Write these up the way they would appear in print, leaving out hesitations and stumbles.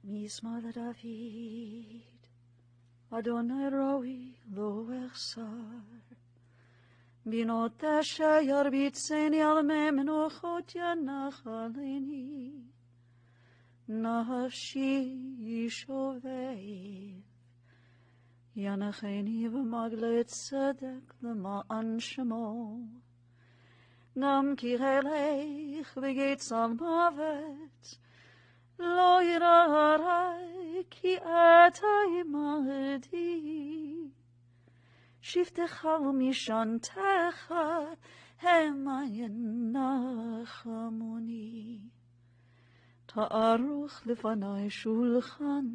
Mismar David, Adonai roi lo echsar. Binot asher bitzeni al memnochot yanachaleni. Nafshi shovev. Yanacheni v'magle tzedek l'ma'an shemo. Gam kirelech v'getzal mavet. Lo yirarai ki ata imadi. Shiftecha u'mishantecha hema yenachamoni. Ta'aruch lefanai shulchan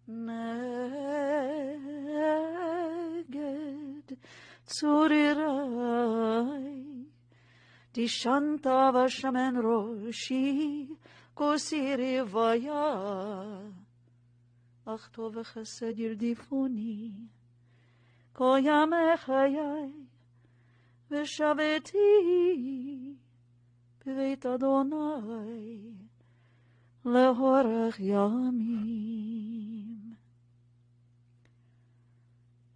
neged tzurirai. Dishanta v'shamen roshi kosiri vaya. Ach tov v'chesed yirdifuni koyam echayai v'shaveti b'veit Adonai lehorach yamim.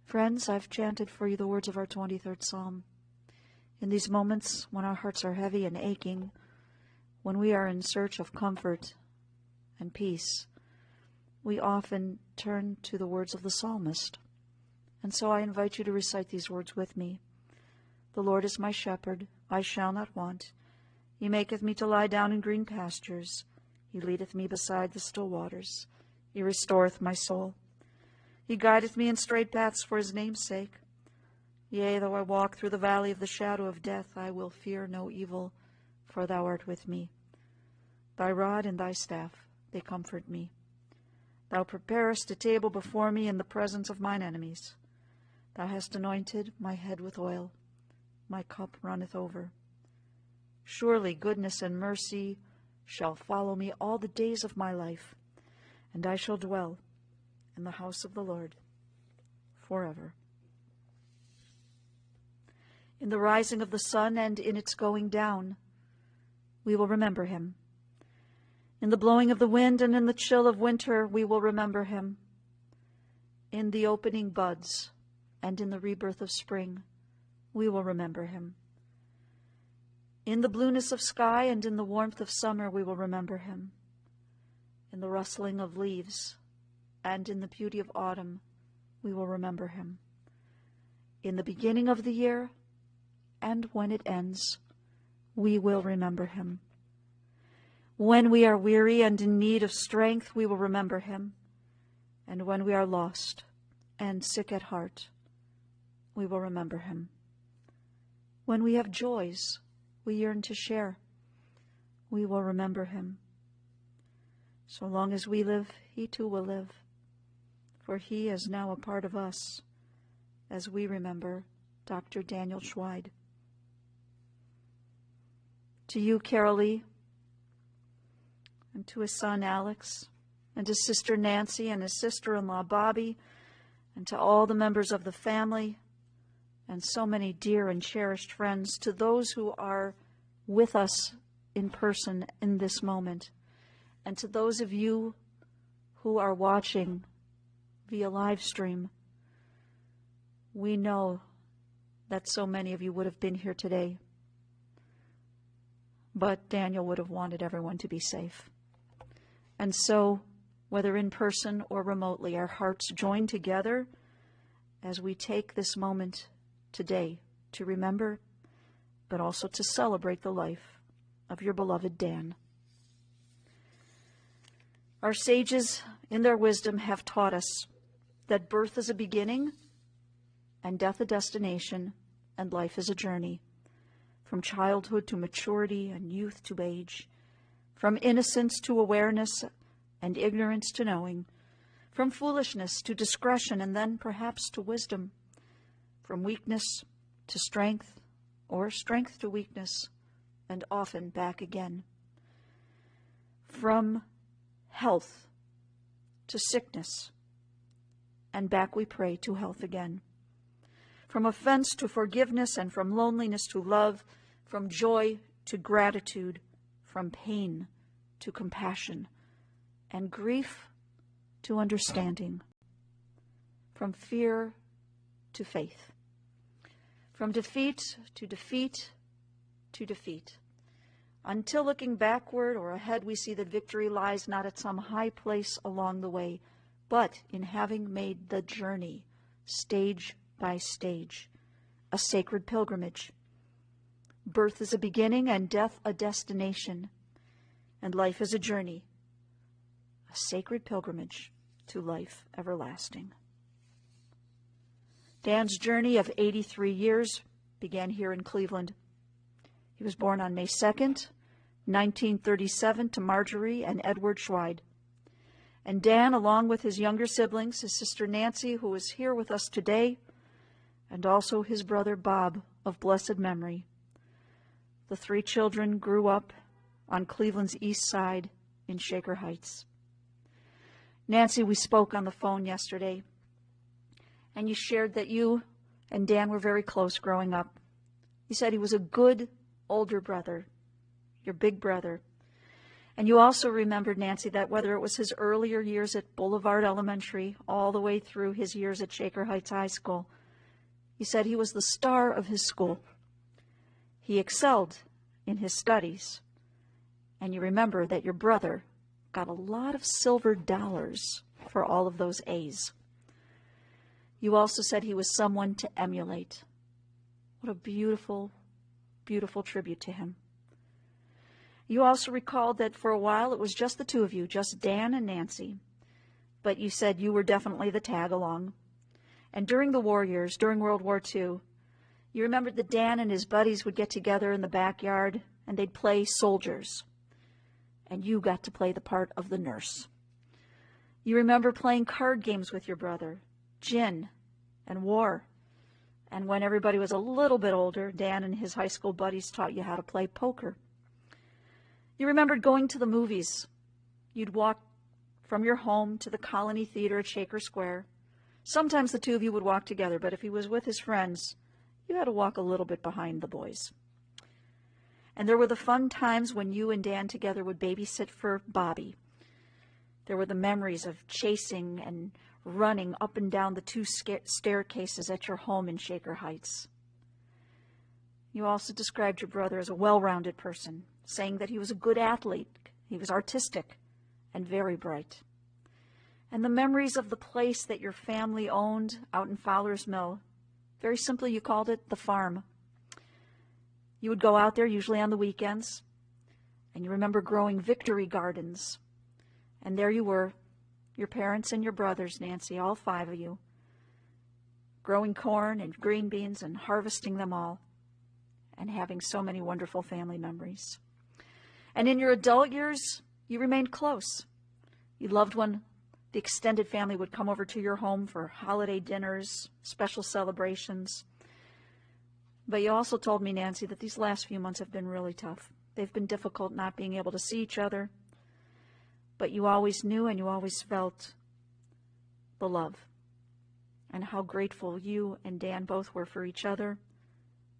Friends, I've chanted for you the words of our 23rd Psalm. In these moments when our hearts are heavy and aching, when we are in search of comfort and peace, we often turn to the words of the psalmist. And so I invite you to recite these words with me. The Lord is my shepherd, I shall not want. He maketh me to lie down in green pastures. He leadeth me beside the still waters. He restoreth my soul. He guideth me in straight paths for his name's sake. Yea, though I walk through the valley of the shadow of death, I will fear no evil, for thou art with me. Thy rod and thy staff, they comfort me. Thou preparest a table before me in the presence of mine enemies. Thou hast anointed my head with oil. My cup runneth over. Surely goodness and mercy shall follow me all the days of my life, and I shall dwell in the house of the Lord forever. In the rising of the sun and in its going down, we will remember him. In the blowing of the wind and in the chill of winter, we will remember him. In the opening buds and in the rebirth of spring, we will remember him. In the blueness of sky and in the warmth of summer, we will remember him. In the rustling of leaves and in the beauty of autumn, we will remember him. In the beginning of the year and when it ends, we will remember him. When we are weary and in need of strength, we will remember him. And when we are lost and sick at heart, we will remember him. When we have joys we yearn to share, we will remember him. So long as we live, he too will live, for he is now a part of us, as we remember Dr. Daniel Schweid. To you, Carol Lee, and to his son Alex, and his sister Nancy, and his sister-in-law Bobby, and to all the members of the family, and so many dear and cherished friends, to those who are with us in person in this moment, and to those of you who are watching via live stream. We know that so many of you would have been here today, but Daniel would have wanted everyone to be safe. And so, whether in person or remotely, our hearts join together as we take this moment today to remember, but also to celebrate the life of your beloved Dan. Our sages, in their wisdom, have taught us that birth is a beginning and death a destination, and life is a journey, from childhood to maturity and youth to age, from innocence to awareness and ignorance to knowing, from foolishness to discretion and then perhaps to wisdom, from weakness to strength or strength to weakness, and often back again, from health to sickness, and back we pray to health again, from offense to forgiveness and from loneliness to love, from joy to gratitude, from pain to compassion, and grief to understanding, from fear to faith, from defeat to defeat to defeat, until looking backward or ahead we see that victory lies not at some high place along the way, but in having made the journey, stage by stage, a sacred pilgrimage. Birth is a beginning and death a destination, and life is a journey, a sacred pilgrimage to life everlasting. Dan's journey of 83 years began here in Cleveland. He was born on May 2nd, 1937, to Marjorie and Edward Schweid. And Dan, along with his younger siblings, his sister Nancy, who is here with us today, and also his brother Bob of blessed memory, the three children grew up on Cleveland's east side in Shaker Heights. Nancy, we spoke on the phone yesterday, and you shared that you and Dan were very close growing up. You said he was a good older brother, your big brother. And you also remembered, Nancy, that whether it was his earlier years at Boulevard Elementary all the way through his years at Shaker Heights High School, you said he was the star of his school. He excelled in his studies. And you remember that your brother got a lot of silver dollars for all of those A's. You also said he was someone to emulate. What a beautiful, beautiful tribute to him. You also recalled that for a while it was just the two of you, just Dan and Nancy. But you said you were definitely the tag-along. And during the war years, during World War II, you remembered that Dan and his buddies would get together in the backyard and they'd play soldiers. And you got to play the part of the nurse. You remember playing card games with your brother, gin and war. And when everybody was a little bit older, Dan and his high school buddies taught you how to play poker. You remembered going to the movies. You'd walk from your home to the Colony Theater at Shaker Square. Sometimes the two of you would walk together, but if he was with his friends, you had to walk a little bit behind the boys. And there were the fun times when you and Dan together would babysit for Bobby. There were the memories of chasing and running up and down the two staircases at your home in Shaker Heights. You also described your brother as a well-rounded person, saying that he was a good athlete, he was artistic, and very bright. And the memories of the place that your family owned out in Fowler's Mill, very simply you called it the farm. You would go out there usually on the weekends, and you remember growing victory gardens. And there you were, your parents and your brothers, Nancy, all five of you, growing corn and green beans and harvesting them all, and having so many wonderful family memories. And in your adult years, you remained close. You loved when the extended family would come over to your home for holiday dinners, special celebrations. But you also told me, Nancy, that these last few months have been really tough. They've been difficult not being able to see each other. But you always knew and you always felt the love and how grateful you and Dan both were for each other,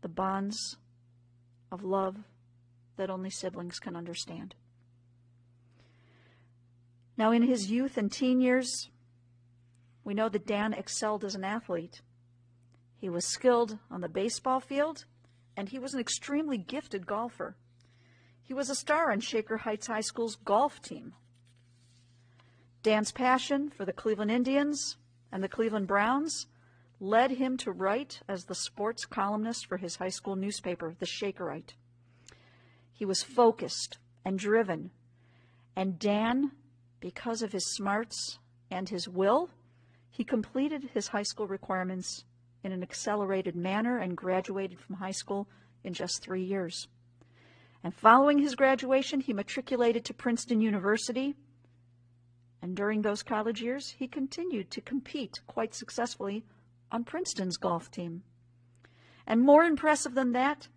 the bonds of love that only siblings can understand. Now, in his youth and teen years, we know that Dan excelled as an athlete. He was skilled on the baseball field, and he was an extremely gifted golfer. He was a star on Shaker Heights High School's golf team. Dan's passion for the Cleveland Indians and the Cleveland Browns led him to write as the sports columnist for his high school newspaper, The Shakerite. He was focused and driven, and Dan, because of his smarts and his will, he completed his high school requirements in an accelerated manner and graduated from high school in just 3 years. And following his graduation, he matriculated to Princeton University. And during those college years, he continued to compete quite successfully on Princeton's golf team. And more impressive than that,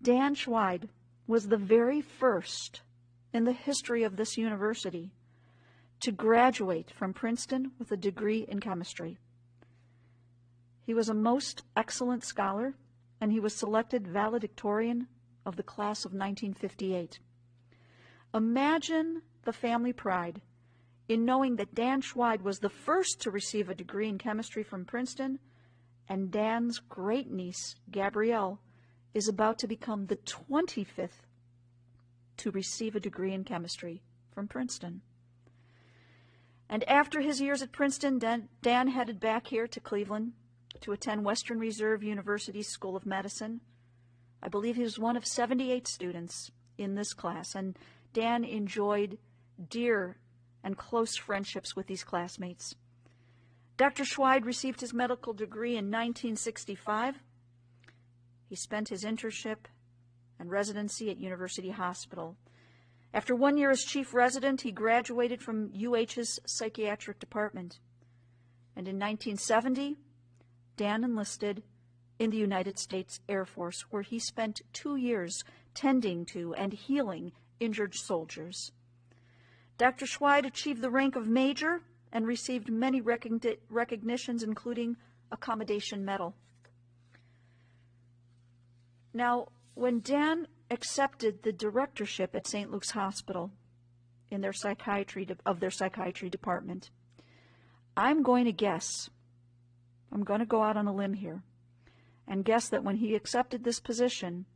Dan Schweid was the very first in the history of this university to graduate from Princeton with a degree in chemistry. He was a most excellent scholar, and he was selected valedictorian of the class of 1958. Imagine the family pride in knowing that Dan Schweid was the first to receive a degree in chemistry from Princeton, and Dan's great-niece, Gabrielle, is about to become the 25th to receive a degree in chemistry from Princeton. And after his years at Princeton, Dan headed back here to Cleveland to attend Western Reserve University's School of Medicine. I believe he was one of 78 students in this class, and Dan enjoyed dear and close friendships with these classmates. Dr. Schweid received his medical degree in 1965. He spent his internship and residency at University Hospital. After 1 year as chief resident, he graduated from UH's psychiatric department. And in 1970, Dan enlisted in the United States Air Force, where he spent 2 years tending to and healing injured soldiers. Dr. Schweid achieved the rank of major and received many recognitions, including a Commendation Medal. Now, when Dan accepted the directorship at St. Luke's Hospital in their psychiatry department, I'm going to guess, I'm going to go out on a limb here, and guess that when he accepted this position,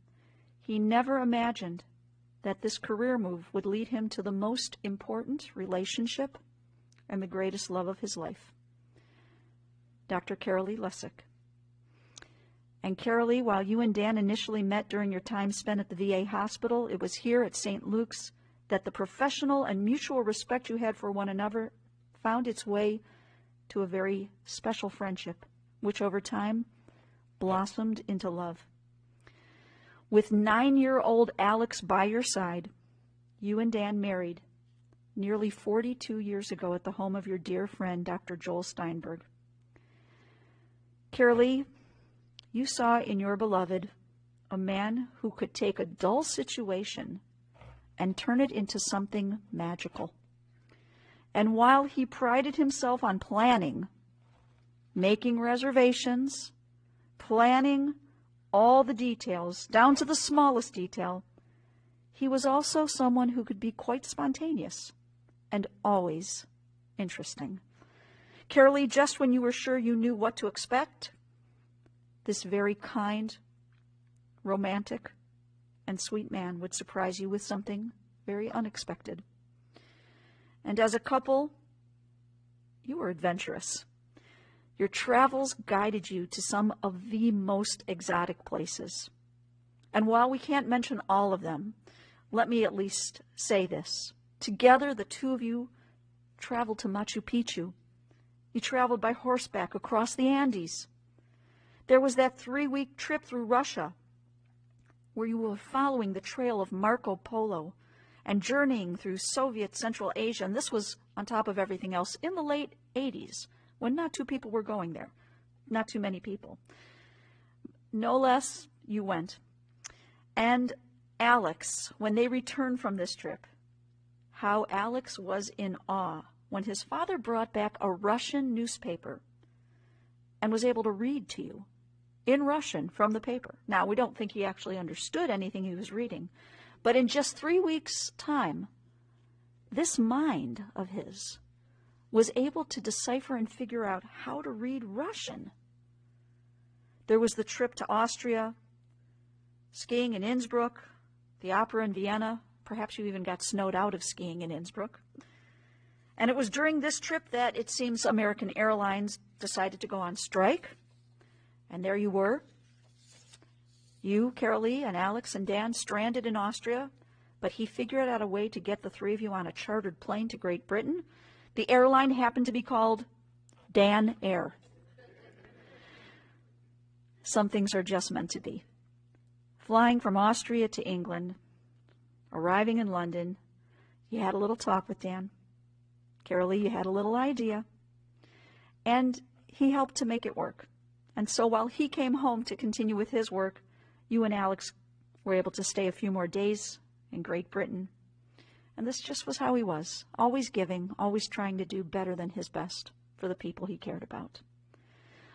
he never imagined that this career move would lead him to the most important relationship and the greatest love of his life, Dr. Carolee Lessig. And Carolee, while you and Dan initially met during your time spent at the VA hospital, it was here at St. Luke's that the professional and mutual respect you had for one another found its way to a very special friendship, which over time blossomed into love. With 9-year-old Alex by your side, you and Dan married nearly 42 years ago at the home of your dear friend, Dr. Joel Steinberg. Carolee, you saw in your beloved a man who could take a dull situation and turn it into something magical. And while he prided himself on planning, making reservations, planning all the details, down to the smallest detail, he was also someone who could be quite spontaneous and always interesting. Carolee, just when you were sure you knew what to expect, this very kind, romantic, and sweet man would surprise you with something very unexpected. And as a couple, you were adventurous. Your travels guided you to some of the most exotic places. And while we can't mention all of them, let me at least say this. Together, the two of you traveled to Machu Picchu. You traveled by horseback across the Andes. There was that 3-week trip through Russia where you were following the trail of Marco Polo and journeying through Soviet Central Asia. And this was, on top of everything else, in the late 80s, when not too people were going there. Not too many people. No less, you went. And Alex, when they returned from this trip, how Alex was in awe when his father brought back a Russian newspaper and was able to read to you in Russian from the paper. Now, we don't think he actually understood anything he was reading, but in just 3 weeks' time, this mind of his was able to decipher and figure out how to read Russian. There was the trip to Austria, skiing in Innsbruck, the opera in Vienna. Perhaps you even got snowed out of skiing in Innsbruck. And it was during this trip that it seems American Airlines decided to go on strike. And there you were. You, Carolee, and Alex and Dan stranded in Austria, but he figured out a way to get the three of you on a chartered plane to Great Britain. The airline happened to be called Dan Air. Some things are just meant to be. Flying from Austria to England, arriving in London, you had a little talk with Dan. Carolee, you had a little idea. And he helped to make it work. And so while he came home to continue with his work, you and Alex were able to stay a few more days in Great Britain. And this just was how he was, always giving, always trying to do better than his best for the people he cared about.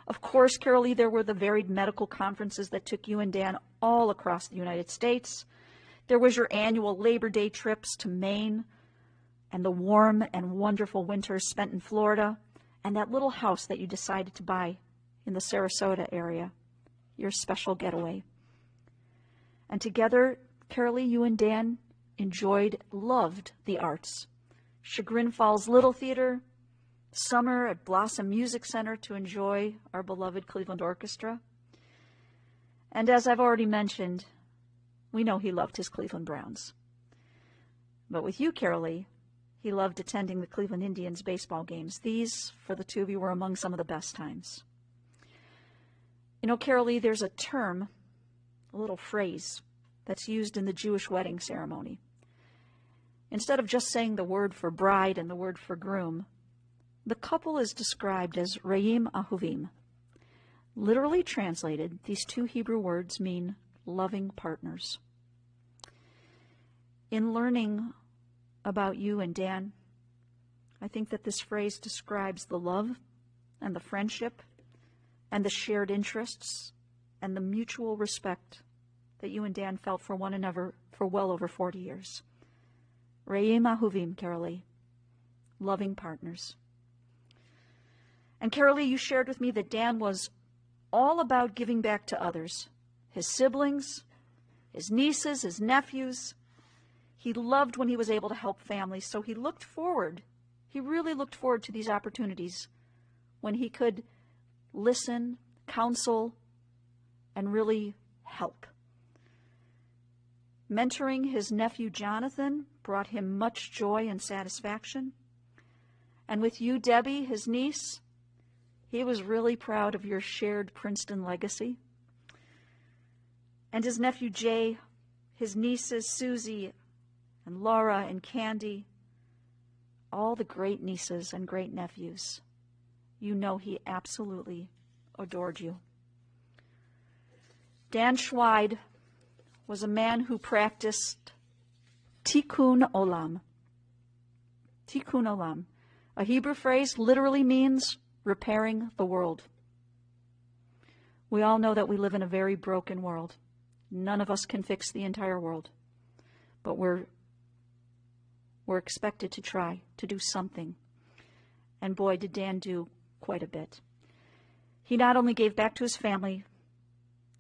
Of course, Carolee, there were the varied medical conferences that took you and Dan all across the United States. There was your annual Labor Day trips to Maine and the warm and wonderful winters spent in Florida, and that little house that you decided to buy in the Sarasota area, your special getaway. And together, Carolee, you and Dan loved the arts. Chagrin Falls Little Theater, summer at Blossom Music Center to enjoy our beloved Cleveland Orchestra. And as I've already mentioned, we know he loved his Cleveland Browns. But with you, Carolee, he loved attending the Cleveland Indians baseball games. These, for the two of you, were among some of the best times. You know, Carolee, there's a term, a little phrase, that's used in the Jewish wedding ceremony. Instead of just saying the word for bride and the word for groom, the couple is described as Re'im Ahuvim. Literally translated, these two Hebrew words mean loving partners. In learning about you and Dan, I think that this phrase describes the love and the friendship and the shared interests and the mutual respect that you and Dan felt for one another for well over 40 years. Re'im Ahuvim, Carolee, loving partners. And Carolee, you shared with me that Dan was all about giving back to others, his siblings, his nieces, his nephews. He loved when he was able to help families, so he really looked forward to these opportunities when he could listen, counsel, and really help. Mentoring his nephew Jonathan brought him much joy and satisfaction. And with you, Debbie, his niece, he was really proud of your shared Princeton legacy. And his nephew Jay, his nieces Susie and Laura and Candy, all the great nieces and great nephews, you know he absolutely adored you. Dan Schweid was a man who practiced tikkun olam. Tikkun olam. A Hebrew phrase literally means repairing the world. We all know that we live in a very broken world. None of us can fix the entire world. But we're expected to try to do something. And boy, did Dan do quite a bit. He not only gave back to his family,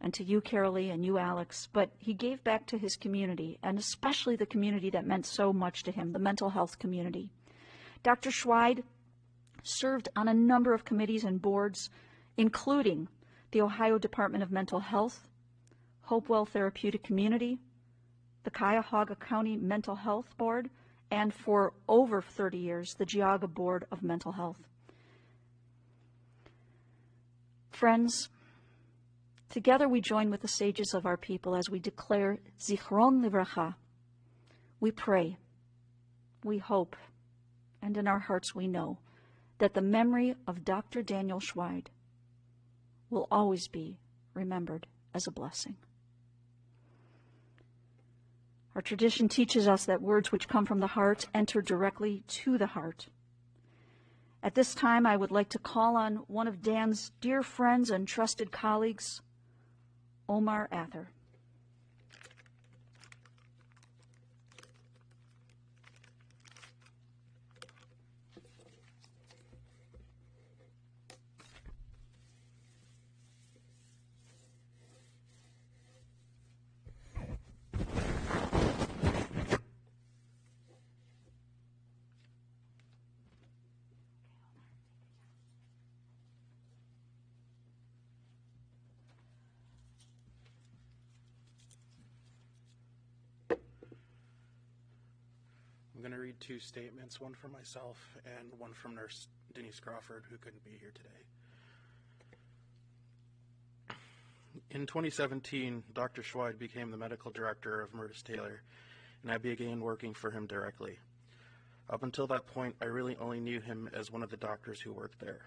and to you, Carolee, and you, Alex, but he gave back to his community, and especially the community that meant so much to him, the mental health community. Dr. Schweid served on a number of committees and boards, including the Ohio Department of Mental Health, Hopewell Therapeutic Community, the Cuyahoga County Mental Health Board, and for over 30 years, the Geauga Board of Mental Health. Friends, together we join with the sages of our people as we declare Zichron Livracha. We pray, we hope, and in our hearts we know that the memory of Dr. Daniel Schweid will always be remembered as a blessing. Our tradition teaches us that words which come from the heart enter directly to the heart. At this time, I would like to call on one of Dan's dear friends and trusted colleagues, Omar Ather. I'm going to read two statements, one from myself and one from Nurse Denise Crawford, who couldn't be here today. In 2017, Dr. Schweid became the medical director of Mertis Taylor, and I began working for him directly. Up until that point, I really only knew him as one of the doctors who worked there.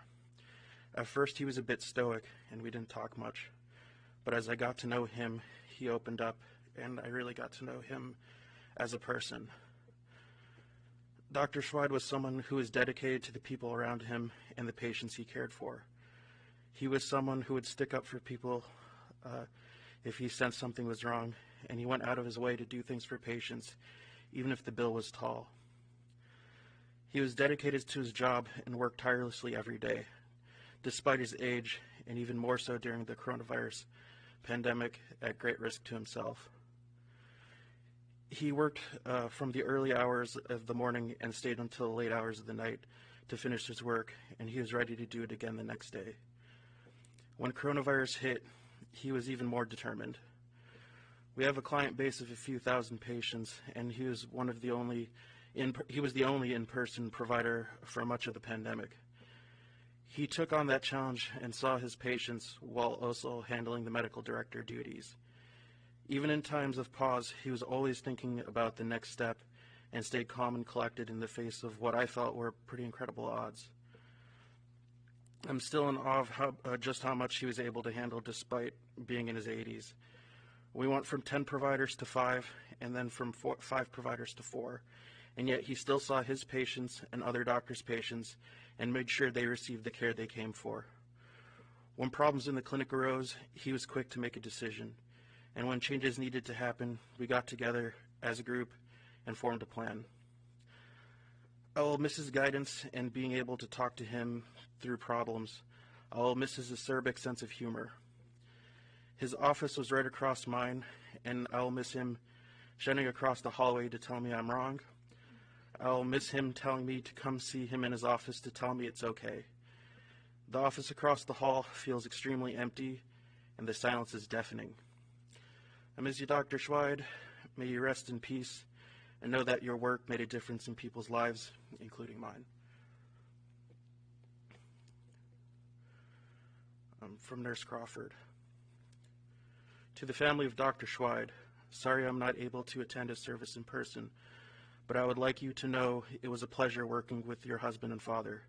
At first, he was a bit stoic, and we didn't talk much. But as I got to know him, he opened up, and I really got to know him as a person. Dr. Schweid was someone who was dedicated to the people around him and the patients he cared for. He was someone who would stick up for people if he sensed something was wrong, and he went out of his way to do things for patients, even if the bill was tall. He was dedicated to his job and worked tirelessly every day, despite his age, and even more so during the coronavirus pandemic, at great risk to himself. He worked from the early hours of the morning and stayed until the late hours of the night to finish his work, and he was ready to do it again the next day. When coronavirus hit, he was even more determined. We have a client base of a few thousand patients, and he was the only in-person provider for much of the pandemic. He took on that challenge and saw his patients while also handling the medical director duties. Even in times of pause, he was always thinking about the next step and stayed calm and collected in the face of what I thought were pretty incredible odds. I'm still in awe of just how much he was able to handle despite being in his 80s. We went from 10 providers to 5, and then from 5 providers to 4, and yet he still saw his patients and other doctors' patients and made sure they received the care they came for. When problems in the clinic arose, he was quick to make a decision, and when changes needed to happen, we got together as a group and formed a plan. I will miss his guidance and being able to talk to him through problems. I will miss his acerbic sense of humor. His office was right across mine, and I will miss him shouting across the hallway to tell me I'm wrong. I will miss him telling me to come see him in his office to tell me it's okay. The office across the hall feels extremely empty, and the silence is deafening. I miss you, Dr. Schweid. May you rest in peace, and know that your work made a difference in people's lives, including mine. From Nurse Crawford. To the family of Dr. Schweid, sorry I'm not able to attend his service in person, but I would like you to know it was a pleasure working with your husband and father.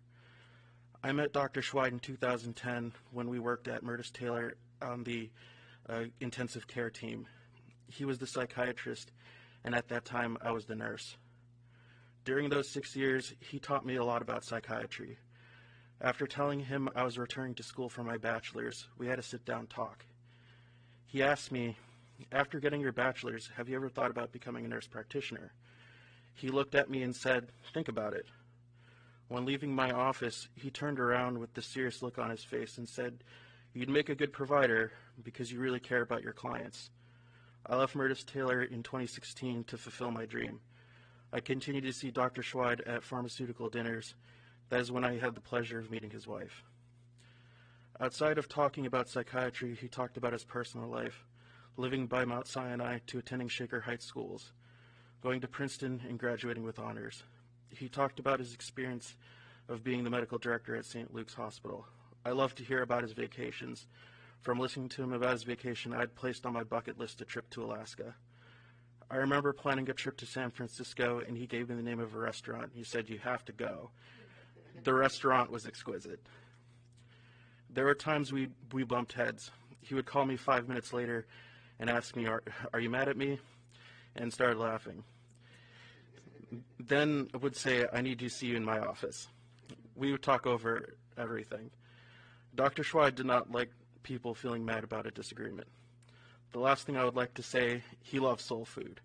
I met Dr. Schweid in 2010 when we worked at Murtis Taylor on the intensive care team. He was the psychiatrist, and at that time I was the nurse. During those 6 years, he taught me a lot about psychiatry. After telling him I was returning to school for my bachelor's, we had a sit-down talk. He asked me, after getting your bachelor's, have you ever thought about becoming a nurse practitioner? He looked at me and said, think about it. When leaving my office, he turned around with this serious look on his face and said, you'd make a good provider because you really care about your clients. I left Murtis Taylor in 2016 to fulfill my dream. I continue to see Dr. Schweid at pharmaceutical dinners. That is when I had the pleasure of meeting his wife. Outside of talking about psychiatry, he talked about his personal life, living by Mount Sinai to attending Shaker Heights schools, going to Princeton and graduating with honors. He talked about his experience of being the medical director at St. Luke's Hospital. I love to hear about his vacations. From listening to him about his vacation, I had placed on my bucket list a trip to Alaska. I remember planning a trip to San Francisco, and he gave me the name of a restaurant. He said, you have to go. The restaurant was exquisite. There were times we bumped heads. He would call me 5 minutes later and ask me, are you mad at me? And started laughing. Then I would say, I need to see you in my office. We would talk over everything. Dr. Schweid did not like people feeling mad about a disagreement. The last thing I would like to say, he loved soul food.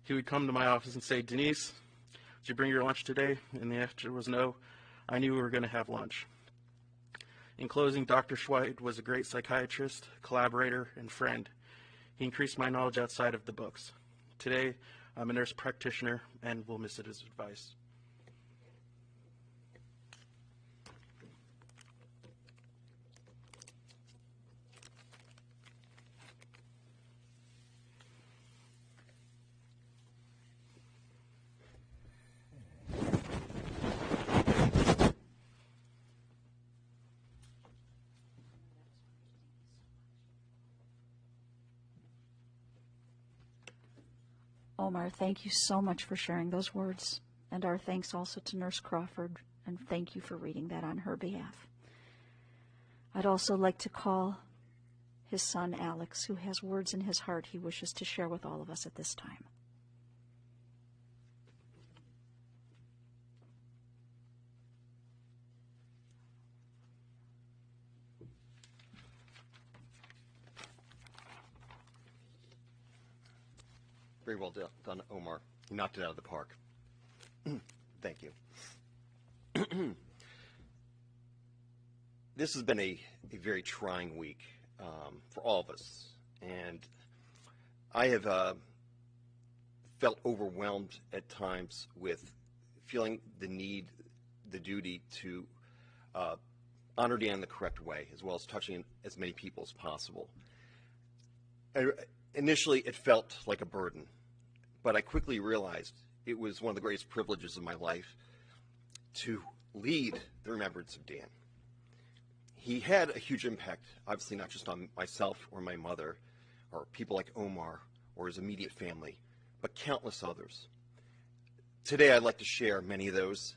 He would come to my office and say, Denise, did you bring your lunch today? And the answer was no. I knew we were going to have lunch. In closing, Dr. Schweid was a great psychiatrist, collaborator, and friend. He increased my knowledge outside of the books. Today, I'm a nurse practitioner and will miss his advice. Omar, thank you so much for sharing those words, and our thanks also to Nurse Crawford, and thank you for reading that on her behalf. I'd also like to call his son, Alex, who has words in his heart he wishes to share with all of us at this time. Very well done, Omar. You knocked it out of the park. Thank you. This has been a very trying week for all of us, and I have felt overwhelmed at times with feeling the need, the duty to honor Dan the correct way, as well as touching as many people as possible. Initially, it felt like a burden, but I quickly realized it was one of the greatest privileges of my life to lead the remembrance of Dan. He had a huge impact, obviously not just on myself or my mother or people like Omar or his immediate family, but countless others. Today I'd like to share many of those.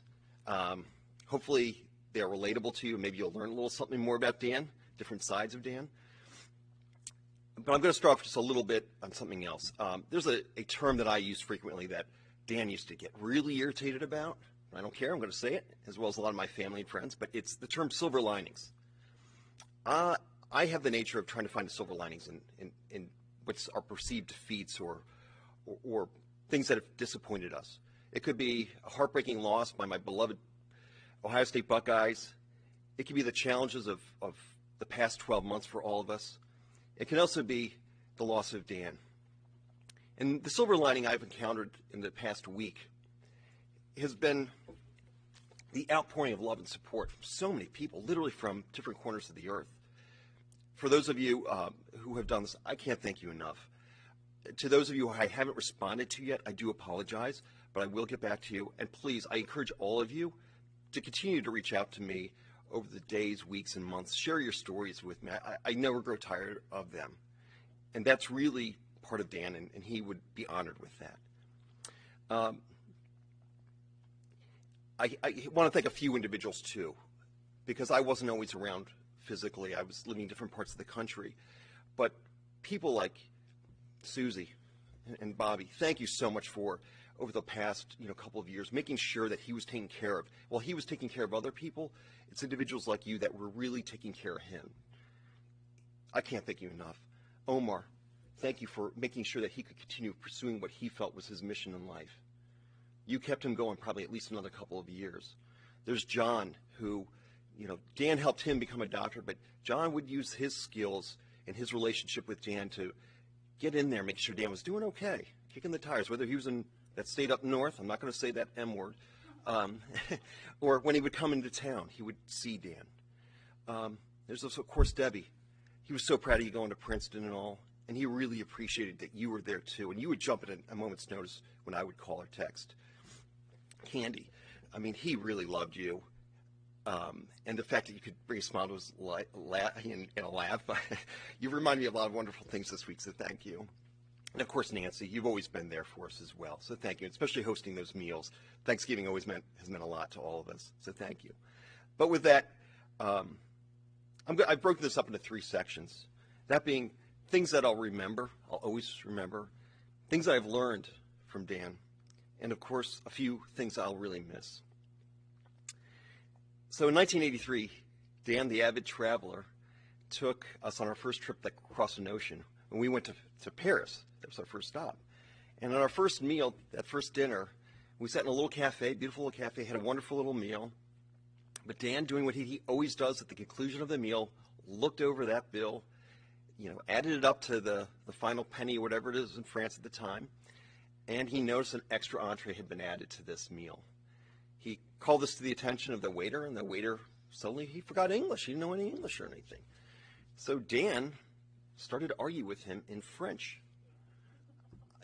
Hopefully they're relatable to you. Maybe you'll learn a little something more about Dan, different sides of Dan. But I'm going to start off just a little bit on something else. There's a term that I use frequently that Dan used to get really irritated about. I don't care, I'm going to say it, as well as a lot of my family and friends, but it's the term silver linings. I have the nature of trying to find the silver linings in what's our perceived defeats or things that have disappointed us. It could be a heartbreaking loss by my beloved Ohio State Buckeyes. It could be the challenges of the past 12 months for all of us. It can also be the loss of Dan. And the silver lining I've encountered in the past week has been the outpouring of love and support from so many people, literally from different corners of the earth. For those of you who have done this, I can't thank you enough. To those of you who I haven't responded to yet, I do apologize, but I will get back to you. And please, I encourage all of you to continue to reach out to me over the days, weeks, and months. Share your stories with me. I never grow tired of them. And that's really part of Dan, and he would be honored with that. I want to thank a few individuals, too, because I wasn't always around physically. I was living in different parts of the country. But people like Susie and Bobby, thank you so much for, over the past couple of years, making sure that he was taken care of. While he was taking care of other people, it's individuals like you that were really taking care of him. I can't thank you enough. Omar, thank you for making sure that he could continue pursuing what he felt was his mission in life. You kept him going probably at least another couple of years. There's John, who, Dan helped him become a doctor, but John would use his skills and his relationship with Dan to get in there, make sure Dan was doing okay, kicking the tires, whether he was in that state up north, I'm not going to say that M word, or when he would come into town, he would see Dan. There's also, of course, Debbie. He was so proud of you going to Princeton and all, and he really appreciated that you were there too, and you would jump at a moment's notice when I would call or text. Candy, he really loved you, and the fact that you could bring a smile to his and a laugh, you remind me of a lot of wonderful things this week, so thank you. And of course, Nancy, you've always been there for us as well, so thank you, especially hosting those meals. Thanksgiving has meant a lot to all of us, so thank you. But with that, I've broken this up into 3 sections, that being things that I'll remember, I'll always remember, things that I've learned from Dan, and of course, a few things I'll really miss. So in 1983, Dan, the avid traveler, took us on our first trip that crossed an ocean, and we went to Paris. That was our first stop. And on our first meal, that first dinner, we sat in a little cafe, beautiful little cafe, had a wonderful little meal. But Dan, doing what he always does at the conclusion of the meal, looked over that bill, added it up to the final penny or whatever it is in France at the time, and he noticed an extra entree had been added to this meal. He called this to the attention of the waiter, and the waiter, suddenly he forgot English. He didn't know any English or anything. So Dan started to argue with him in French.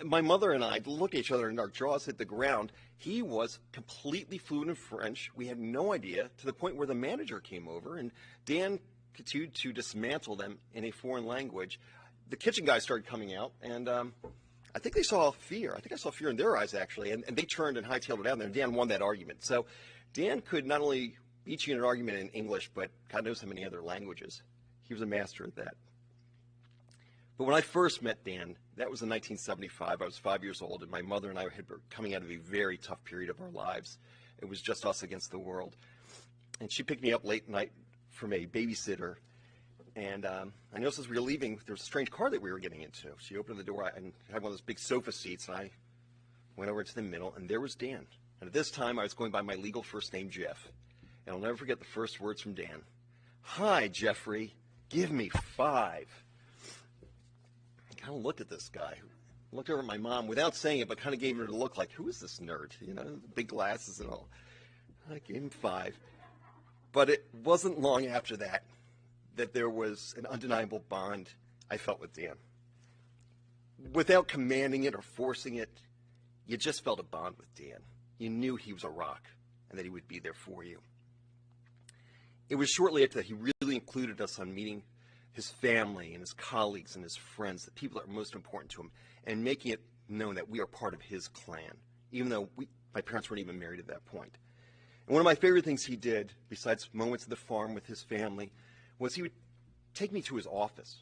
My mother and I looked at each other and our jaws hit the ground. He was completely fluent in French. We had no idea, to the point where the manager came over, and Dan continued to dismantle them in a foreign language. The kitchen guys started coming out, and I think they saw fear. I think I saw fear in their eyes, actually, and they turned and hightailed it down there, and Dan won that argument. So Dan could not only beat you in an argument in English, but God knows how many other languages. He was a master at that. But when I first met Dan, that was in 1975. I was 5 years old, and my mother and I had been coming out of a very tough period of our lives. It was just us against the world. And she picked me up late at night from a babysitter, and I noticed as we were leaving, there was a strange car that we were getting into. She opened the door and had one of those big sofa seats, and I went over to the middle, and there was Dan. And at this time, I was going by my legal first name, Jeff. And I'll never forget the first words from Dan. "Hi, Jeffrey. Give me 5." I kind of looked at this guy. Looked over at my mom without saying it, but kind of gave her the look like, who is this nerd? You know, big glasses and all. I gave him 5. But it wasn't long after that there was an undeniable bond I felt with Dan. Without commanding it or forcing it, you just felt a bond with Dan. You knew he was a rock and that he would be there for you. It was shortly after that he really included us on meeting his family and his colleagues and his friends, the people that are most important to him, and making it known that we are part of his clan, even though my parents weren't even married at that point. And one of my favorite things he did, besides moments at the farm with his family, was he would take me to his office.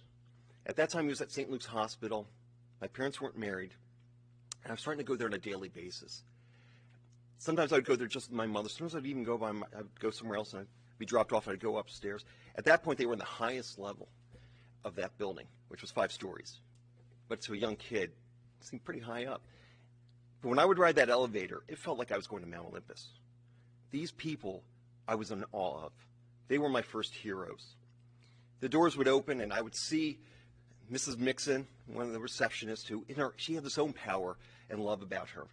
At that time, he was at St. Luke's Hospital. My parents weren't married, and I was starting to go there on a daily basis. Sometimes I would go there just with my mother. Sometimes I'd even I'd go somewhere else, and I'd be dropped off, and I'd go upstairs. At that point, they were in the highest level of that building, which was 5 stories. But to a young kid, it seemed pretty high up. But when I would ride that elevator, it felt like I was going to Mount Olympus. These people I was in awe of. They were my first heroes. The doors would open, and I would see Mrs. Mixon, one of the receptionists, who she had this own power and love about her.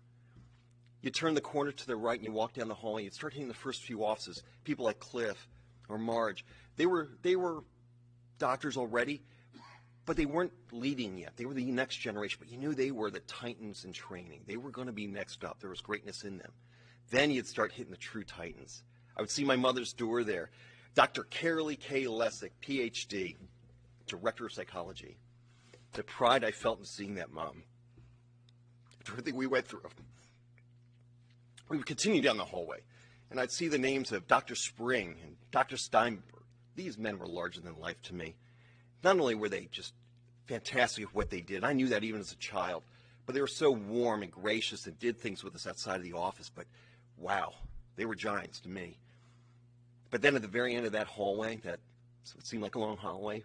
You turn the corner to the right, and you walk down the hallway, you'd start hitting the first few offices. People like Cliff or Marge. They were doctors already, but they weren't leading yet. They were the next generation, but you knew they were the titans in training. They were going to be next up. There was greatness in them. Then you'd start hitting the true titans. I would see my mother's door there. Dr. Carolee K. Lessick, Ph.D., Director of Psychology. The pride I felt in seeing that mom. Everything we went through. We would continue down the hallway, and I'd see the names of Dr. Spring and Dr. Steinberg. These men were larger than life to me. Not only were they just fantastic at what they did, I knew that even as a child, but they were so warm and gracious and did things with us outside of the office. But wow, they were giants to me. But then at the very end of that hallway, that it seemed like a long hallway,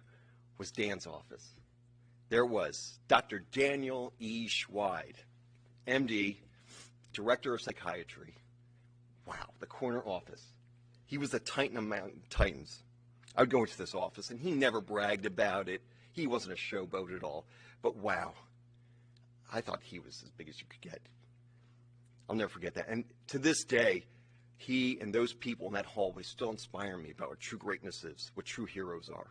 was Dan's office. There it was, Dr. Daniel E. Schweid, MD, Director of Psychiatry. Wow, the corner office. He was a titan among titans. I would go into this office, and he never bragged about it. He wasn't a showboat at all. But wow, I thought he was as big as you could get. I'll never forget that. And to this day, he and those people in that hallway still inspire me about what true greatness is, what true heroes are.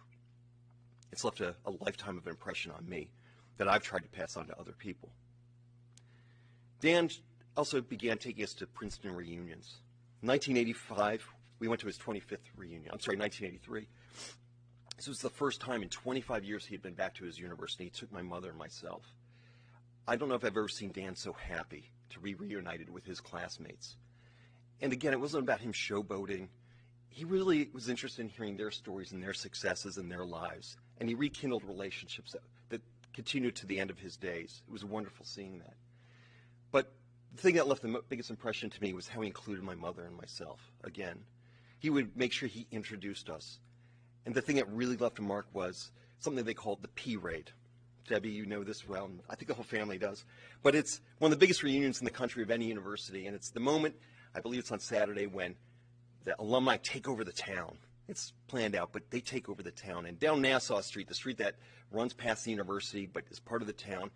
It's left a lifetime of impression on me that I've tried to pass on to other people. Dan also began taking us to Princeton reunions. In 1985, we went to his 25th reunion. 1983. This was the first time in 25 years he had been back to his university. He took my mother and myself. I don't know if I've ever seen Dan so happy to be reunited with his classmates. And again, it wasn't about him showboating. He really was interested in hearing their stories and their successes and their lives. And he rekindled relationships that continued to the end of his days. It was wonderful seeing that. But the thing that left the biggest impression to me was how he included my mother and myself again. He would make sure he introduced us. And the thing that really left a mark was something they called the P-Raid. Debbie, you know this well, and I think the whole family does. But it's one of the biggest reunions in the country of any university, and it's the moment, I believe it's on Saturday, when the alumni take over the town. It's planned out, but they take over the town. And down Nassau Street, the street that runs past the university but is part of the town,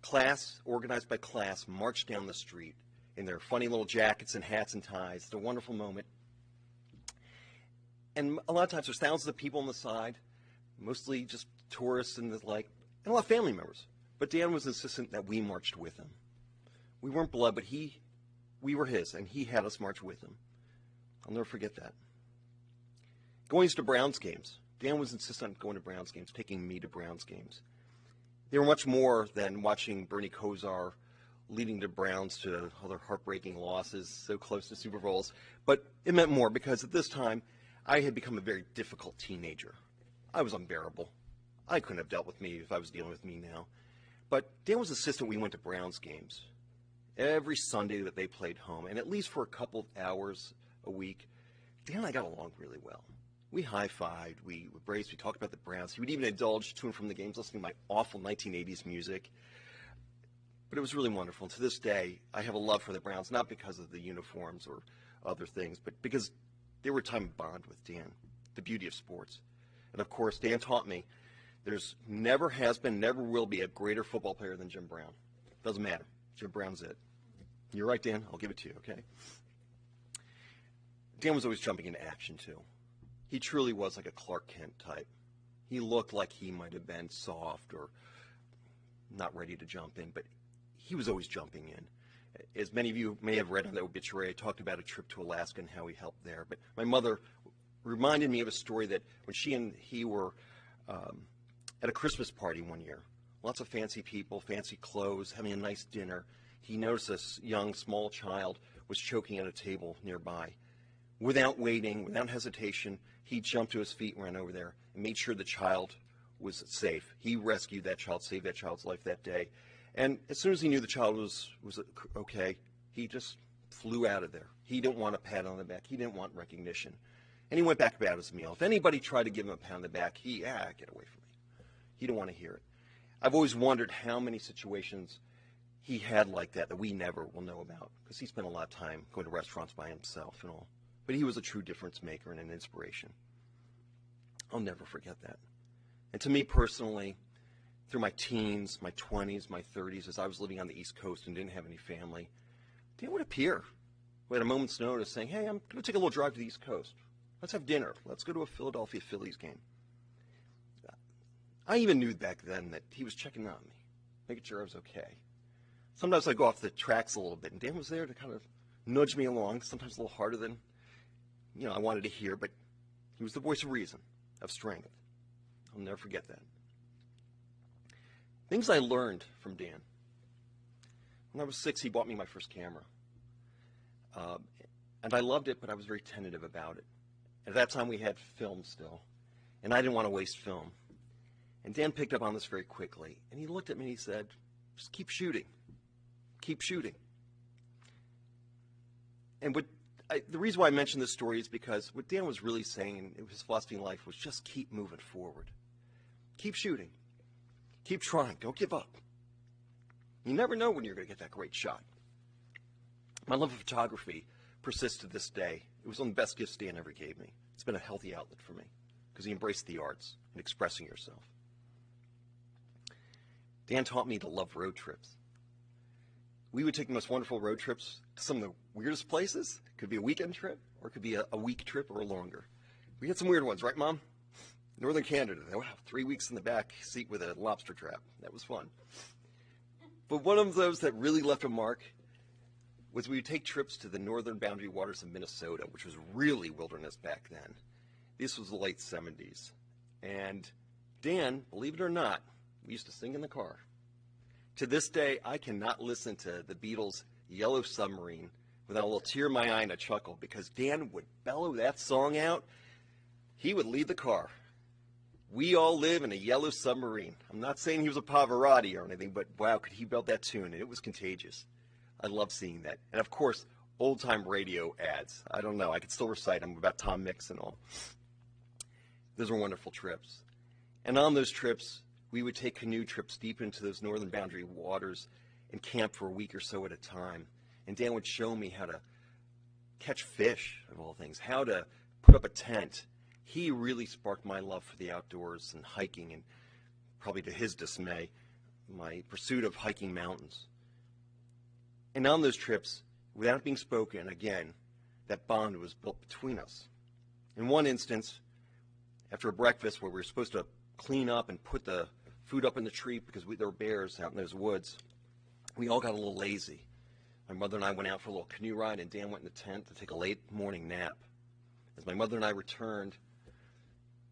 class, organized by class, march down the street in their funny little jackets and hats and ties. It's a wonderful moment. And a lot of times there's thousands of people on the side, mostly just tourists and the like, and a lot of family members. But Dan was insistent that we marched with him. We weren't blood, but we were his, and he had us march with him. I'll never forget that. Going to Browns games. Dan was insistent on going to Browns games, taking me to Browns games. They were much more than watching Bernie Kosar leading the Browns to other heartbreaking losses so close to Super Bowls. But it meant more because at this time, I had become a very difficult teenager. I was unbearable. I couldn't have dealt with me if I was dealing with me now. But Dan was insistent we went to Browns games every Sunday that they played home, and at least for a couple of hours a week. Dan and I got along really well. We high-fived, we embraced, we talked about the Browns. He would even indulge to and from the games, listening to my awful 1980s music. But it was really wonderful. And to this day, I have a love for the Browns, not because of the uniforms or other things, but because They were a time of bond with Dan, the beauty of sports. And of course, Dan taught me there's never has been, never will be a greater football player than Jim Brown. Doesn't matter. Jim Brown's it. You're right, Dan. I'll give it to you, okay? Dan was always jumping into action, too. He truly was like a Clark Kent type. He looked like he might have been soft or not ready to jump in, but he was always jumping in. As many of you may have read on the obituary, I talked about a trip to Alaska and how he helped there. But my mother reminded me of a story that when she and he were at a Christmas party one year, lots of fancy people, fancy clothes, having a nice dinner, he noticed this young, small child was choking at a table nearby. Without waiting, without hesitation, he jumped to his feet and ran over there and made sure the child was safe. He rescued that child, saved that child's life that day. And as soon as he knew the child was okay, he just flew out of there. He didn't want a pat on the back. He didn't want recognition. And he went back about his meal. If anybody tried to give him a pat on the back, get away from me. He didn't want to hear it. I've always wondered how many situations he had like that we never will know about, because he spent a lot of time going to restaurants by himself and all. But he was a true difference maker and an inspiration. I'll never forget that. And to me personally, through my teens, my 20s, my 30s, as I was living on the East Coast and didn't have any family, Dan would appear at a moment's notice saying, hey, I'm going to take a little drive to the East Coast. Let's have dinner. Let's go to a Philadelphia Phillies game. I even knew back then that he was checking on me, making sure I was okay. Sometimes I'd go off the tracks a little bit, and Dan was there to kind of nudge me along, sometimes a little harder than I wanted to hear, but he was the voice of reason, of strength. I'll never forget that. Things I learned from Dan. When I was 6, he bought me my first camera. And I loved it, but I was very tentative about it. At that time, we had film still, and I didn't want to waste film. And Dan picked up on this very quickly, and he looked at me and he said, just keep shooting. Keep shooting. And the reason why I mention this story is because what Dan was really saying in his philosophy in life was just keep moving forward. Keep shooting. Keep trying. Don't give up. You never know when you're going to get that great shot. My love of photography persists to this day. It was one of the best gifts Dan ever gave me. It's been a healthy outlet for me because he embraced the arts and expressing yourself. Dan taught me to love road trips. We would take the most wonderful road trips to some of the weirdest places. It could be a weekend trip, or it could be a week trip or longer. We had some weird ones, right, Mom? Northern Canada. Wow, 3 weeks in the back seat with a lobster trap. That was fun. But one of those that really left a mark was we would take trips to the northern boundary waters of Minnesota, which was really wilderness back then. This was the late 70s. And Dan, believe it or not, we used to sing in the car. To this day, I cannot listen to the Beatles' Yellow Submarine without a little tear in my eye and a chuckle, because Dan would bellow that song out. He would lead the car. We all live in a yellow submarine. I'm not saying he was a Pavarotti or anything, but wow, could he belt that tune, and it was contagious. I love seeing that. And of course, old-time radio ads. I don't know, I could still recite them about Tom Mix and all. Those were wonderful trips. And on those trips, we would take canoe trips deep into those northern boundary waters and camp for a week or so at a time. And Dan would show me how to catch fish, of all things, how to put up a tent. He really sparked my love for the outdoors and hiking, and probably to his dismay, my pursuit of hiking mountains. And on those trips, without being spoken, again, that bond was built between us. In one instance, after a breakfast where we were supposed to clean up and put the food up in the tree because there were bears out in those woods, we all got a little lazy. My mother and I went out for a little canoe ride, and Dan went in the tent to take a late morning nap. As my mother and I returned,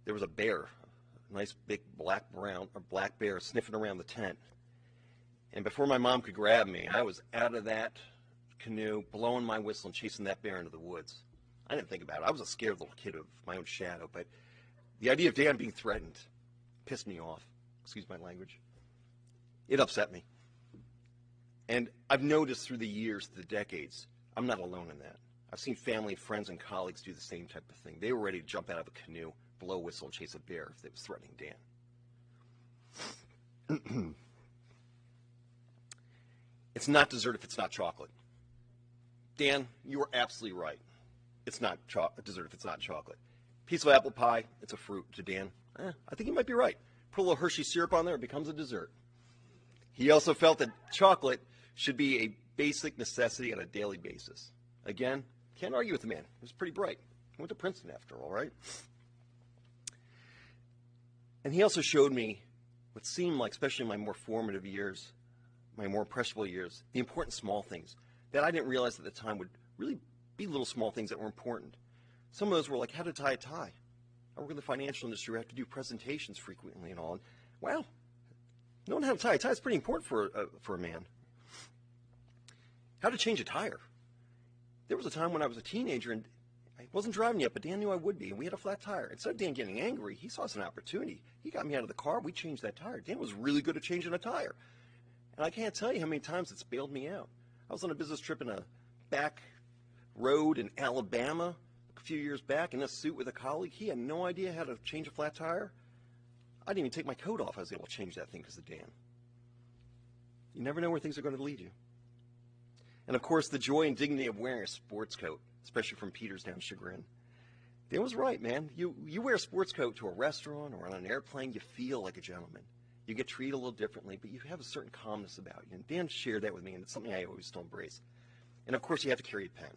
there was a bear, a nice big black bear sniffing around the tent. And before my mom could grab me, I was out of that canoe, blowing my whistle and chasing that bear into the woods. I didn't think about it. I was a scared little kid of my own shadow, but the idea of Dan being threatened pissed me off. Excuse my language. It upset me. And I've noticed through the years, the decades, I'm not alone in that. I've seen family, friends, and colleagues do the same type of thing. They were ready to jump out of a canoe, blow a whistle, and chase a bear if it was threatening Dan. It's not dessert if it's not chocolate. Dan, you were absolutely right. it's not a dessert if it's not chocolate. Piece of apple pie, it's a fruit to Dan. I think he might be right. Put a little Hershey syrup on there, it becomes a dessert. He also felt that chocolate should be a basic necessity on a daily basis. Again, can't argue with the man. He was pretty bright. He went to Princeton after all, right? And he also showed me what seemed like, especially in my more formative years, my more impressionable years, the important small things that I didn't realize at the time would really be little small things that were important. Some of those were like how to tie a tie. I work in the financial industry. We have to do presentations frequently and all. And wow, knowing how to tie a tie is pretty important for a man. How to change a tire. There was a time when I was a teenager and I wasn't driving yet, but Dan knew I would be, and we had a flat tire. Instead of Dan getting angry, he saw us an opportunity. He got me out of the car. We changed that tire. Dan was really good at changing a tire. And I can't tell you how many times it's bailed me out. I was on a business trip in a back road in Alabama a few years back in a suit with a colleague. He had no idea how to change a flat tire. I didn't even take my coat off. I was able to change that thing because of Dan. You never know where things are going to lead you. And of course, the joy and dignity of wearing a sports coat, especially from Peter's down Chagrin. Dan was right, man. You wear a sports coat to a restaurant or on an airplane, you feel like a gentleman. You get treated a little differently, but you have a certain calmness about you. And Dan shared that with me, and it's something I always still embrace. And of course, you have to carry a pen.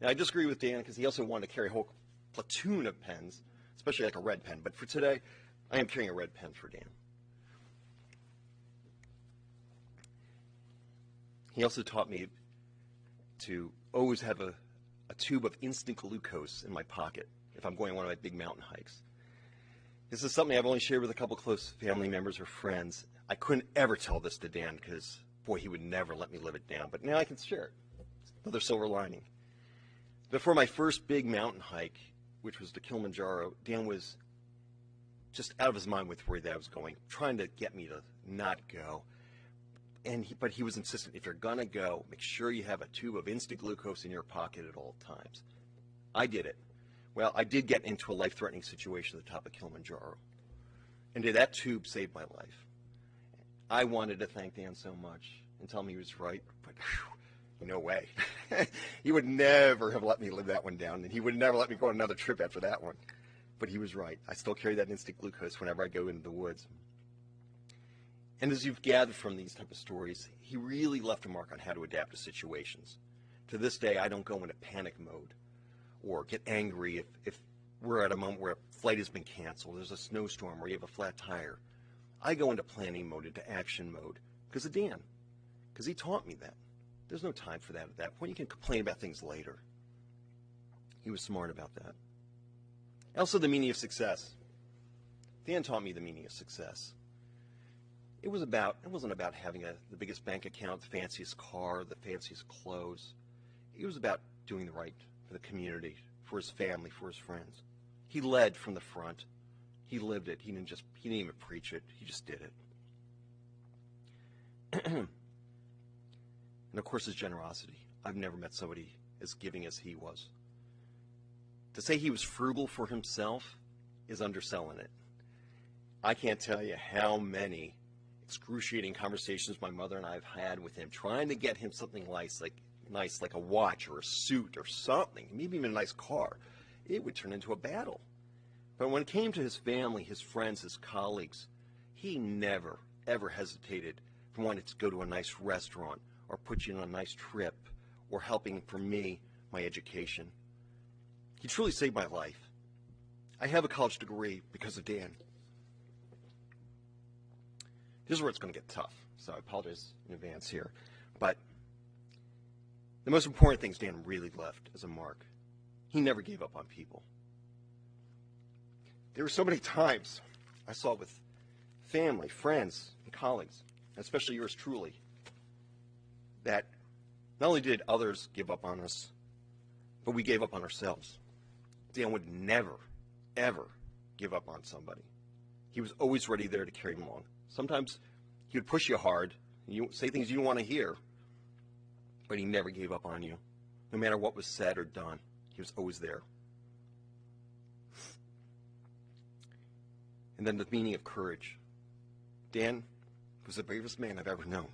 Now, I disagree with Dan because he also wanted to carry a whole platoon of pens, especially like a red pen. But for today, I am carrying a red pen for Dan. He also taught me to always have a tube of instant glucose in my pocket if I'm going on one of my big mountain hikes. This is something I've only shared with a couple close family members or friends. I couldn't ever tell this to Dan because, boy, he would never let me live it down. But now I can share it. Another silver lining. Before my first big mountain hike, which was the Kilimanjaro, Dan was just out of his mind with where I was going, trying to get me to not go. But he was insistent, if you're going to go, make sure you have a tube of instant glucose in your pocket at all times. I did it. Well, I did get into a life-threatening situation at the top of Kilimanjaro. And that tube saved my life. I wanted to thank Dan so much and tell him he was right, but whew, no way. He would never have let me live that one down, and he would never let me go on another trip after that one. But he was right. I still carry that instant glucose whenever I go into the woods. And as you've gathered from these type of stories, he really left a mark on how to adapt to situations. To this day, I don't go into panic mode or get angry if we're at a moment where a flight has been canceled, there's a snowstorm, or you have a flat tire. I go into planning mode, into action mode, because of Dan, because he taught me that. There's no time for that at that point. You can complain about things later. He was smart about that. Also, the meaning of success. Dan taught me the meaning of success. It wasn't about having the biggest bank account, the fanciest car, the fanciest clothes. It was about doing the right for the community, for his family, for his friends. He led from the front. He lived it. He didn't even preach it. He just did it. And of course, his generosity. I've never met somebody as giving as he was. To say he was frugal for himself is underselling it. I can't tell you how many excruciating conversations my mother and I have had with him, trying to get him something nice like a watch or a suit or something, maybe even a nice car. It would turn into a battle. But when it came to his family, his friends, his colleagues, he never, ever hesitated from wanting to go to a nice restaurant or put you on a nice trip or helping for me, my education. He truly saved my life. I have a college degree because of Dan. This is where it's going to get tough, so I apologize in advance here. But the most important things Dan really left as a mark. He never gave up on people. There were so many times I saw it with family, friends, and colleagues, and especially yours truly, that not only did others give up on us, but we gave up on ourselves. Dan would never, ever give up on somebody. He was always ready there to carry them along. Sometimes he would push you hard, and you say things you don't want to hear, but he never gave up on you. No matter what was said or done, he was always there. And then the meaning of courage. Dan was the bravest man I've ever known.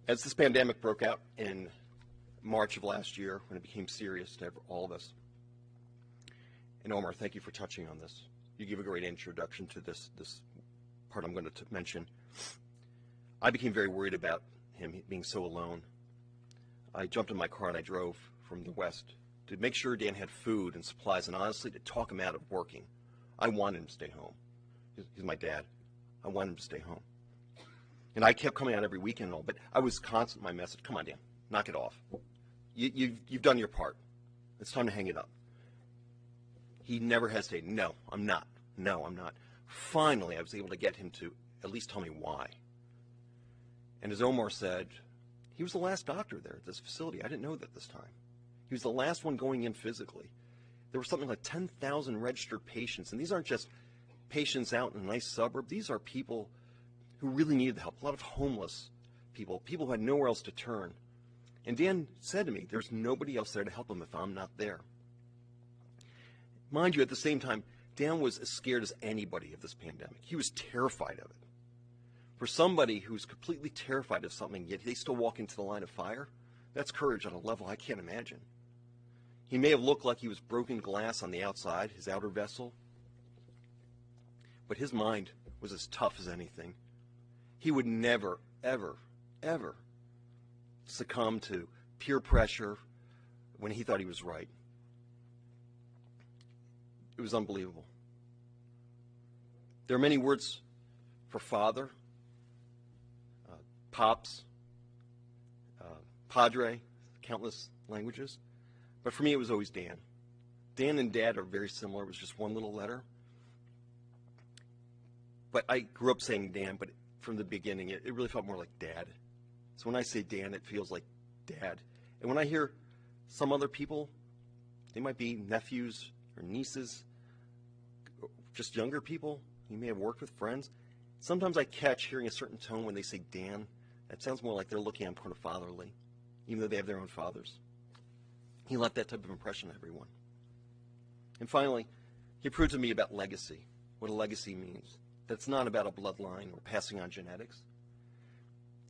As this pandemic broke out in March of last year when it became serious to all of us. And Omar, thank you for touching on this. You gave a great introduction to this part I'm going to mention. I became very worried about him being so alone. I jumped in my car and I drove from the west to make sure Dan had food and supplies, and honestly to talk him out of working. I wanted him to stay home. He's my dad. I wanted him to stay home. And I kept coming out every weekend and all, but I was constant in my message. Come on, Dan, knock it off. You've done your part. It's time to hang it up. He never hesitated. No, I'm not. No, I'm not. Finally, I was able to get him to at least tell me why. And as Omar said, he was the last doctor there at this facility. I didn't know that this time. He was the last one going in physically. There were something like 10,000 registered patients, and these aren't just patients out in a nice suburb. These are people who really needed the help, a lot of homeless people, people who had nowhere else to turn. And Dan said to me, there's nobody else there to help them if I'm not there. Mind you, at the same time, Dan was as scared as anybody of this pandemic. He was terrified of it. For somebody who's completely terrified of something, yet they still walk into the line of fire, that's courage on a level I can't imagine. He may have looked like he was broken glass on the outside, his outer vessel, but his mind was as tough as anything. He would never, ever, ever succumb to peer pressure when he thought he was right. It was unbelievable. There are many words for father, pops, padre, countless languages. But for me, it was always Dan. Dan and Dad are very similar. It was just one little letter. But I grew up saying Dan, but from the beginning, it really felt more like Dad. So when I say Dan, it feels like Dad. And when I hear some other people, they might be nephews or nieces, just younger people, you may have worked with friends. Sometimes I catch hearing a certain tone when they say Dan. That sounds more like they're looking at him kind of fatherly, even though they have their own fathers. He left that type of impression on everyone. And finally, he proved to me about legacy, what a legacy means. That it's not about a bloodline or passing on genetics.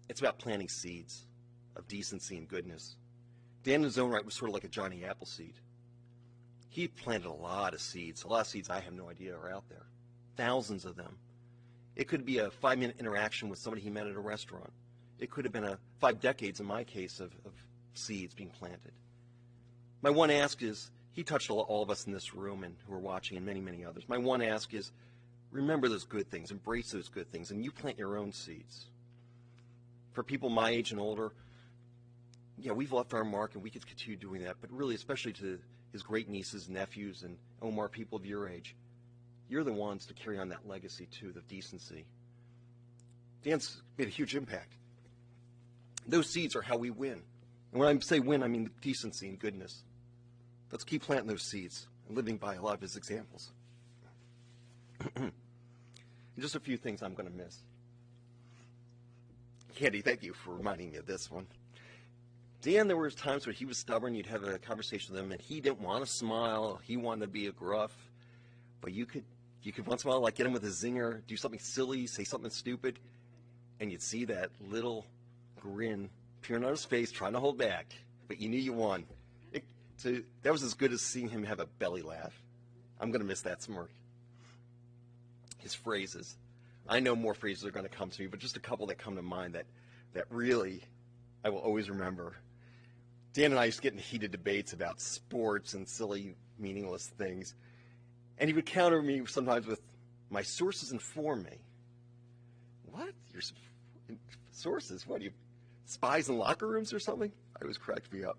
It's about planting seeds of decency and goodness. Dan in his own right was sort of like a Johnny Appleseed. He planted a lot of seeds I have no idea are out there. Thousands of them. It could be a 5-minute interaction with somebody he met at a restaurant. It could have been 5 decades, in my case, of seeds being planted. My one ask is, he touched all of us in this room and who are watching, and many, many others. My one ask is, remember those good things, embrace those good things, and you plant your own seeds. For people my age and older, yeah, we've left our mark and we could continue doing that, but really, especially to his great nieces, nephews, and Omar, people of your age, you're the ones to carry on that legacy too, the decency. Dan's made a huge impact. Those seeds are how we win. And when I say win, I mean decency and goodness. Let's keep planting those seeds and living by a lot of his examples. Just a few things I'm going to miss. Candy, thank you for reminding me of this one. Dan, there were times where he was stubborn. You'd have a conversation with him, and he didn't want to smile. He wanted to be a gruff. But you could once in a while, like, get him with a zinger, do something silly, say something stupid, and you'd see that little grin appearing on his face, trying to hold back. But you knew you won. That was as good as seeing him have a belly laugh. I'm going to miss that smirk. His phrases. I know more phrases are going to come to me, but just a couple that come to mind that really I will always remember. Dan and I used to get in heated debates about sports and silly, meaningless things. And he would counter me sometimes with, my sources inform me. What? Your sources? What, are you spies in locker rooms or something? I always cracked me up.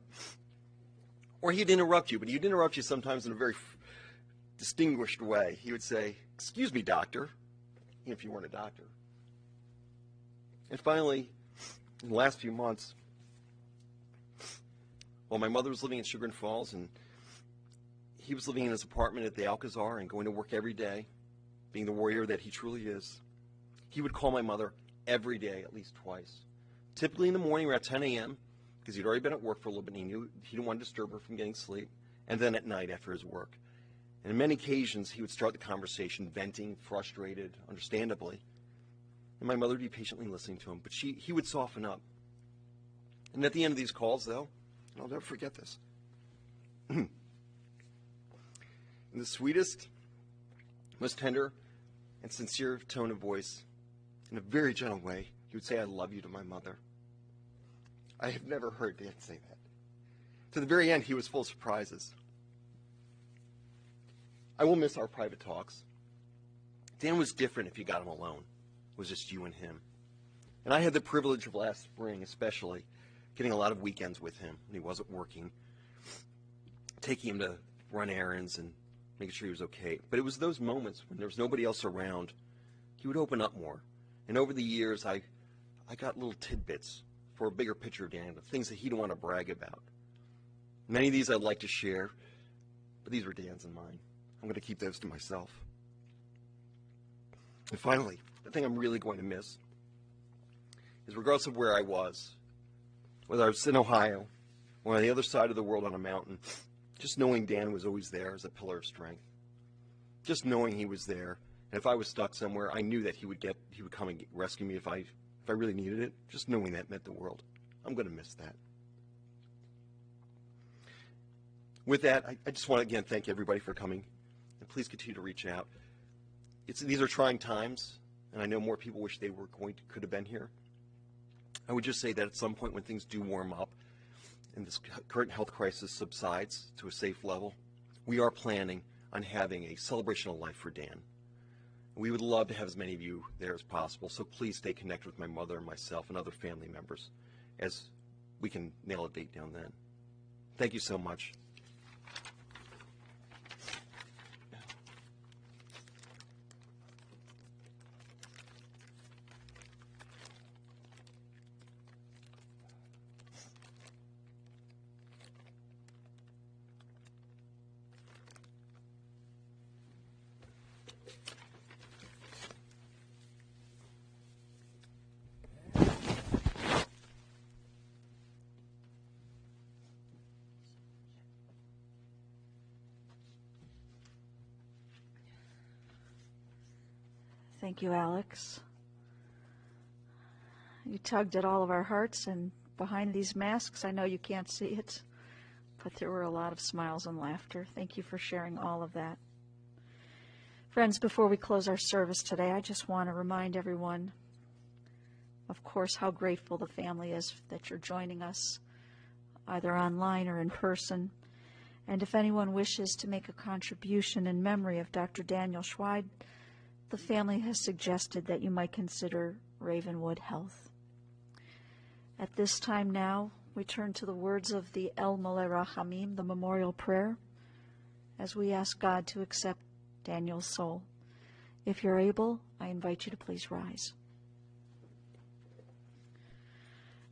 Or he'd interrupt you, but he'd interrupt you sometimes in a very distinguished way. He would say, excuse me, doctor, if you weren't a doctor. And finally, in the last few months, well, my mother was living in Sugar Falls, and he was living in his apartment at the Alcazar and going to work every day, being the warrior that he truly is. He would call my mother every day, at least twice. Typically in the morning around 10 a.m., because he'd already been at work for a little bit, and he knew he didn't want to disturb her from getting sleep, and then at night after his work. And on many occasions, he would start the conversation venting, frustrated, understandably. And my mother would be patiently listening to him, but he would soften up. And at the end of these calls, though, I'll never forget this. In the sweetest, most tender, and sincere tone of voice, in a very gentle way, he would say, "I love you" to my mother. I have never heard Dan say that. To the very end, he was full of surprises. I will miss our private talks. Dan was different if you got him alone. It was just you and him. And I had the privilege of last spring, especially, getting a lot of weekends with him when he wasn't working, taking him to run errands and making sure he was okay. But it was those moments when there was nobody else around, he would open up more. And over the years, I got little tidbits for a bigger picture of Dan, of things that he didn't want to brag about. Many of these I'd like to share, but these were Dan's and mine. I'm going to keep those to myself. And finally, the thing I'm really going to miss is, regardless of where I was, whether I was in Ohio or on the other side of the world on a mountain, just knowing Dan was always there as a pillar of strength. Just knowing he was there, and if I was stuck somewhere, I knew that he would come and rescue me if I really needed it. Just knowing that meant the world. I'm going to miss that. With that, I just want to again thank everybody for coming, and please continue to reach out. These are trying times, and I know more people wish they could have been here. I would just say that at some point when things do warm up and this current health crisis subsides to a safe level, we are planning on having a celebration of life for Dan. We would love to have as many of you there as possible, so please stay connected with my mother and myself and other family members as we can nail a date down then. Thank you so much. Thank you, Alex. You tugged at all of our hearts, and behind these masks, I know you can't see it, but there were a lot of smiles and laughter. Thank you for sharing all of that. Friends, before we close our service today, I just want to remind everyone, of course, how grateful the family is that you're joining us, either online or in person. And if anyone wishes to make a contribution in memory of Dr. Daniel Schweid, the family has suggested that you might consider Ravenwood Health. At this time now, we turn to the words of the El Mole Rachamim, the memorial prayer, as we ask God to accept Daniel's soul. If you're able, I invite you to please rise.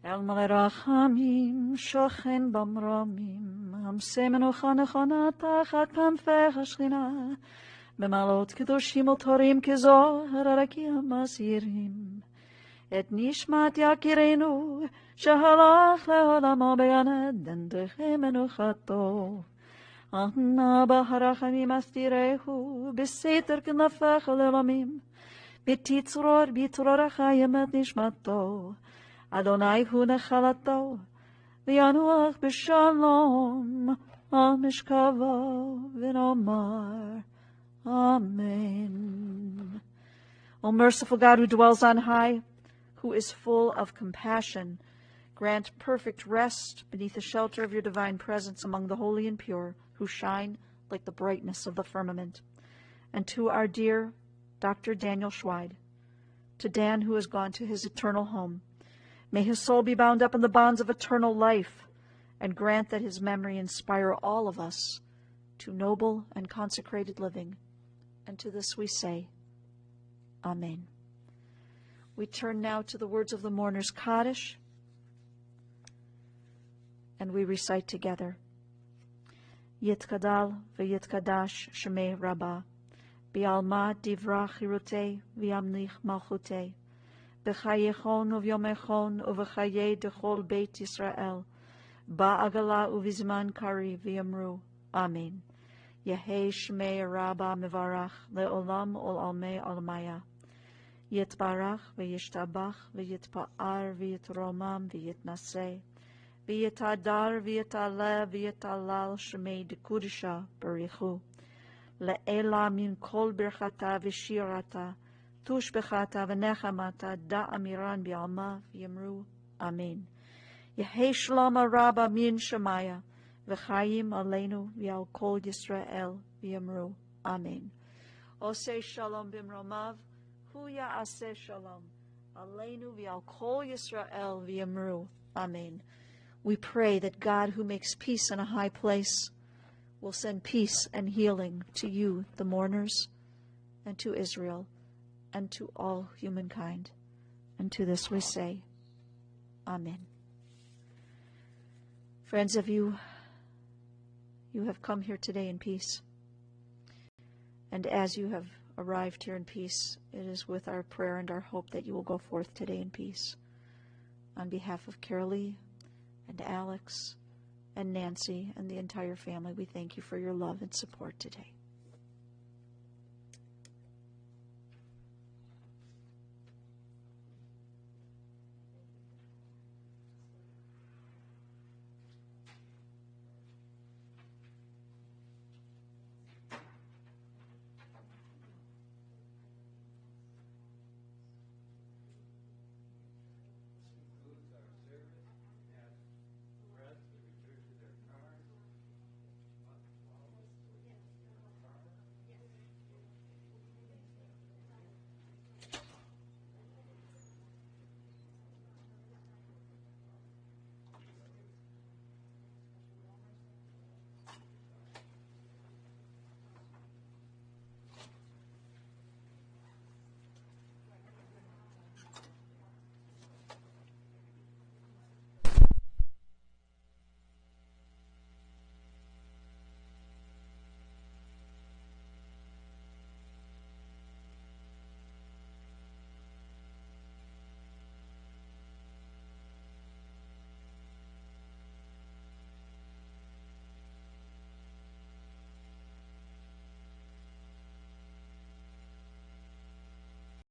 El Mole Rachamim, shochen bamramim, hamsemenu chanechona tachat kanfei hashchina, במעלות קדושים וטהורים כזוהר הרקיע מסעירים את נשמת יקירנו שהלך לעולמו בגן עדן דרכי מנוחתו. אנא ברחמים אסתירהו בסתר כנפיך לעולמים ותצרור בצרור החיים את נשמתו. אדוני הוא נחלתו וינוח בשלום על משכבו ונאמר Amen. O merciful God, who dwells on high, who is full of compassion, grant perfect rest beneath the shelter of your divine presence among the holy and pure, who shine like the brightness of the firmament. And to our dear Dr. Daniel Schweid, to Dan who has gone to his eternal home, may his soul be bound up in the bonds of eternal life, and grant that his memory inspire all of us to noble and consecrated living. And to this we say, Amen. We turn now to the words of the mourner's Kaddish, and we recite together. Yitkadal v'yitkadash shemei Rabbah, bi'alma divra chirutei v'yamnich malchutei, b'chayechon uvyomechon uv'chayei dechol beit Yisrael, ba'agala uvizman kari v'yamru, Amen. Yehei Shmei Rabbah Mevarach Le'olam Ol Almei Almaya Yitbarach V'yishtabach V'yitpa'ar V'yitromam V'yitnaseh V'yata dar, v'yata le, v'yata lal, shemei de kudisha, barichu. Le'ela min kol birchata v'shirata, tush bechata v'nechamata, da amiran bi'alma v'yamru. Amen. Yehi shalom rabba min shemaya, v'chayim aleinu v'al kol Yisrael v'yamru. Amen. Oseh shalom bimromav, hu ya'aseh shalom, aleinu v'al kol Yisrael v'yamru. Amen. We pray that God, who makes peace in a high place, will send peace and healing to you, the mourners, and to Israel, and to all humankind. And to this we say, Amen. Friends, you have come here today in peace. And as you have arrived here in peace, it is with our prayer and our hope that you will go forth today in peace. On behalf of Carolee and Alex and Nancy and the entire family, we thank you for your love and support today.